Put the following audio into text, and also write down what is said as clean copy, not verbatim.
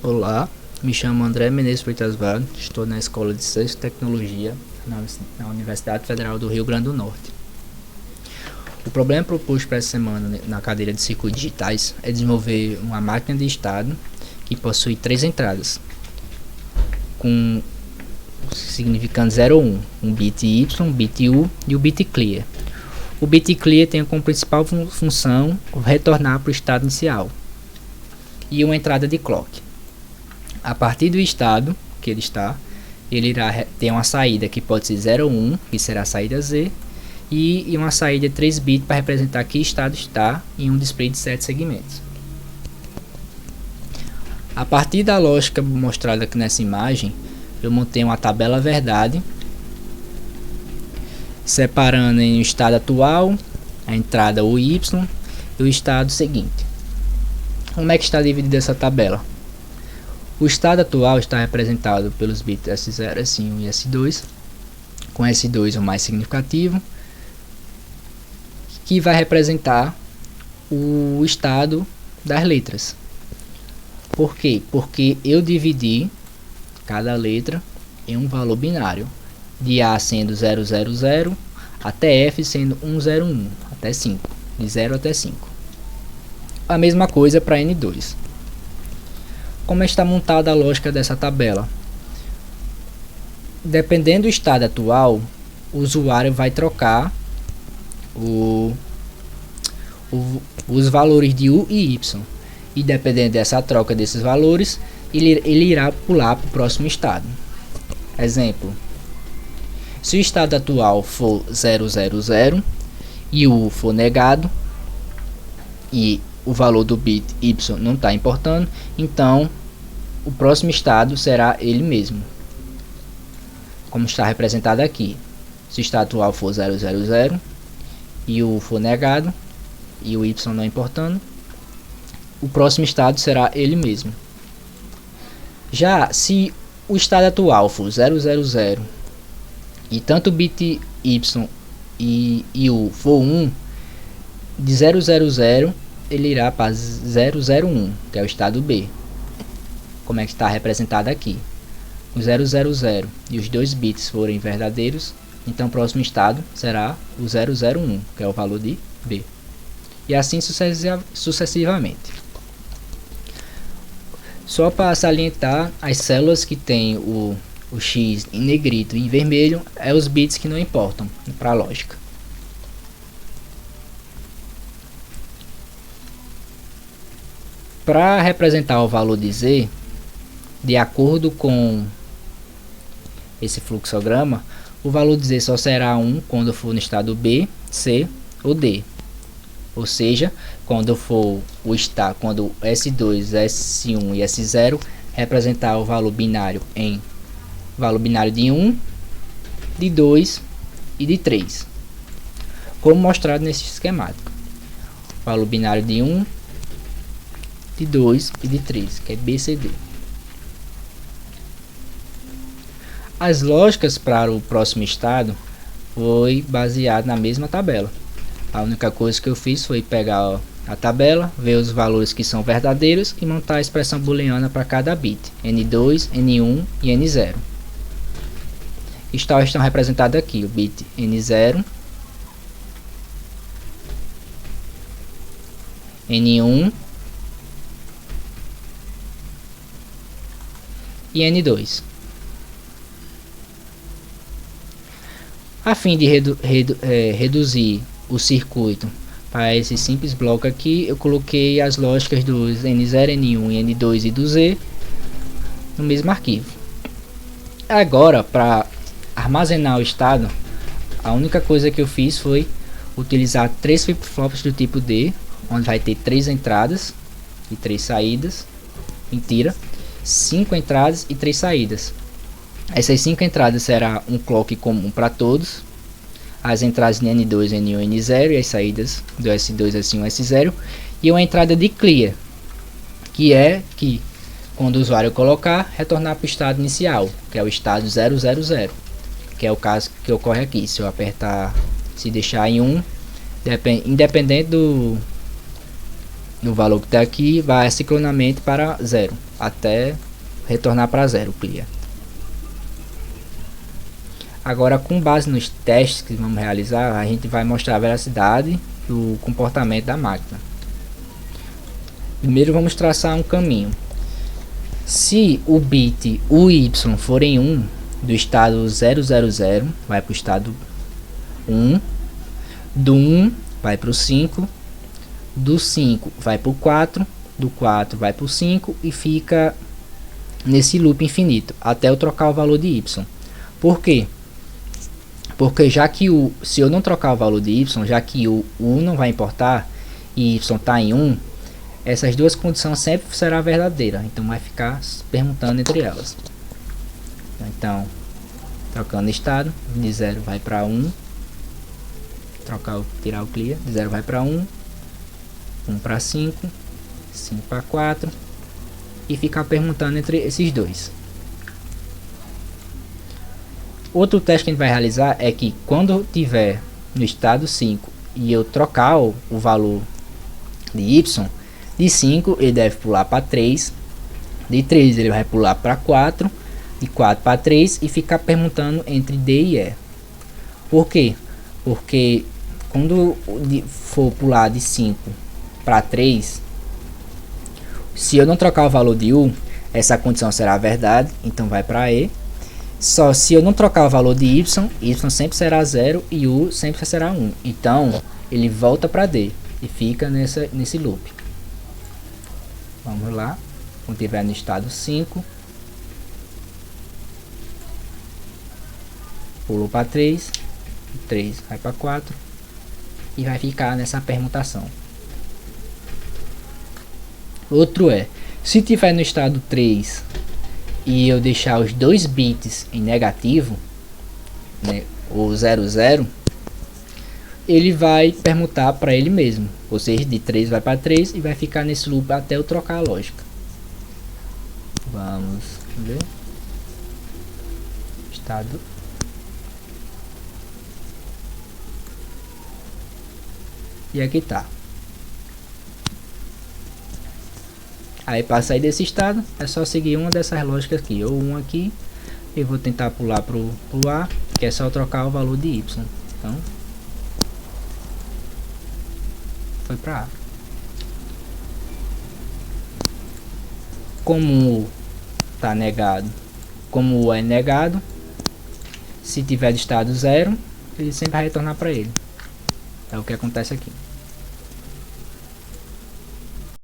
Olá, me chamo André Menezes Freitas Vale, estou na Escola de Ciência e Tecnologia na Universidade Federal do Rio Grande do Norte. O problema proposto para essa semana na cadeira de circuitos digitais é desenvolver uma máquina de estado que possui 3 entradas, com significando 0 ou 1, um bit Y, um bit U e o bit clear. O bit clear tem como principal função retornar para o estado inicial e uma entrada de clock. A partir do estado que ele está, ele irá ter uma saída que pode ser 0 ou 1, que será a saída Z, e uma saída de 3 bits para representar que estado está em um display de 7 segmentos. A partir da lógica mostrada aqui nessa imagem, eu montei uma tabela verdade, separando em o estado atual, a entrada o Y e o estado seguinte. Como é que está dividida essa tabela? O estado atual está representado pelos bits S0, S1 e S2, com S2 o mais significativo, que vai representar o estado das letras. Por quê? Porque eu dividi cada letra em um valor binário, de A sendo 000 até F sendo 101, até 5, de 0 até 5. A mesma coisa para N2. Como está montada a lógica dessa tabela? Dependendo do estado atual, o usuário vai trocar os valores de U e Y. E dependendo dessa troca desses valores, ele irá pular para o próximo estado. Exemplo: se o estado atual for 000 e o U for negado e o valor do bit Y não está importando, então o próximo estado será ele mesmo, como está representado aqui. Se o estado atual for 000 e o U for negado e o Y não importando, o próximo estado será ele mesmo. Já se o estado atual for 000 e tanto o bit Y e U for 1, de 000 ele irá para 001, que é o estado B, como é que está representado aqui. O 000 e os 2 bits forem verdadeiros, então o próximo estado será o 001, que é o valor de B, e assim sucessivamente. Só para salientar, as células que tem o X em negrito e em vermelho é os bits que não importam para a lógica. Para representar o valor de Z, de acordo com esse fluxograma, o valor de Z só será 1 quando for no estado B, C ou D. Ou seja, quando quando S2, S1 e S0 representar o valor binário em valor binário de 1, de 2 e de 3, como mostrado nesse esquemático. Valor binário de 1, de 2 e de 3, que é BCD. As lógicas para o próximo estado foi baseado na mesma tabela. A única coisa que eu fiz foi pegar a tabela, ver os valores que são verdadeiros e montar a expressão booleana para cada bit, N2, N1 e N0. Estão representados aqui o bit N0, N1 e N2. A fim de reduzir o circuito para esse simples bloco aqui, eu coloquei as lógicas dos N0, N1 e N2 e do Z no mesmo arquivo. Agora, para armazenar o estado, a única coisa que eu fiz foi utilizar 3 flip-flops do tipo D, onde vai ter 3 entradas e 3 saídas, mentira, 5 entradas e 3 saídas. Essas 5 entradas será um clock comum para todos, as entradas de N2, N1 e N0 e as saídas do S2, S1 e S0, e uma entrada de clear, que é que quando o usuário colocar, retornar para o estado inicial, que é o estado 000, que é o caso que ocorre aqui. Se eu apertar, se deixar em 1, independente no valor que está aqui, vai sincronamente para 0, até retornar para 0, clear. Agora, com base nos testes que vamos realizar, a gente vai mostrar a veracidade do comportamento da máquina. Primeiro vamos traçar um caminho. Se o bit UY for em 1, do estado 000, vai para o estado 1, do 1 vai para o 5, do 5 vai para o 4, do 4 vai para o 5 e fica nesse loop infinito, até eu trocar o valor de Y. Por quê? Porque já que se eu não trocar o valor de Y, já que o U não vai importar e Y está em 1, essas duas condições sempre será verdadeira, então vai ficar perguntando entre elas. Então, trocando estado, de 0 vai para 1, tirar o clear, de 0 vai para 1, 1 para 5, 5 para 4 e ficar perguntando entre esses dois. Outro teste que a gente vai realizar é que quando tiver no estado 5 e eu trocar o valor de Y, de 5 ele deve pular para 3, de 3 ele vai pular para 4, de 4 para 3 e ficar perguntando entre D e E. Por quê? Porque quando for pular de 5 para 3, se eu não trocar o valor de U, essa condição será verdade, então vai para E. Só se eu não trocar o valor de Y, Y sempre será 0 e U sempre será 1. Então ele volta para D e fica nesse loop. Vamos lá, quando tiver no estado 5, pulou para 3, 3 vai para 4 e vai ficar nessa permutação. Outro é, se tiver no estado 3 e eu deixar os dois bits em negativo, né, o 00, ele vai permutar para ele mesmo, ou seja, de 3 vai para 3 e vai ficar nesse loop até eu trocar a lógica. Vamos ver. Estado. E aqui tá. Aí para sair desse estado é só seguir uma dessas lógicas aqui, ou um aqui, eu vou tentar pular pro A, que é só trocar o valor de Y. Então foi para A. Como tá negado, como o é negado, se tiver de estado 0, ele sempre vai retornar para ele. É o que acontece aqui.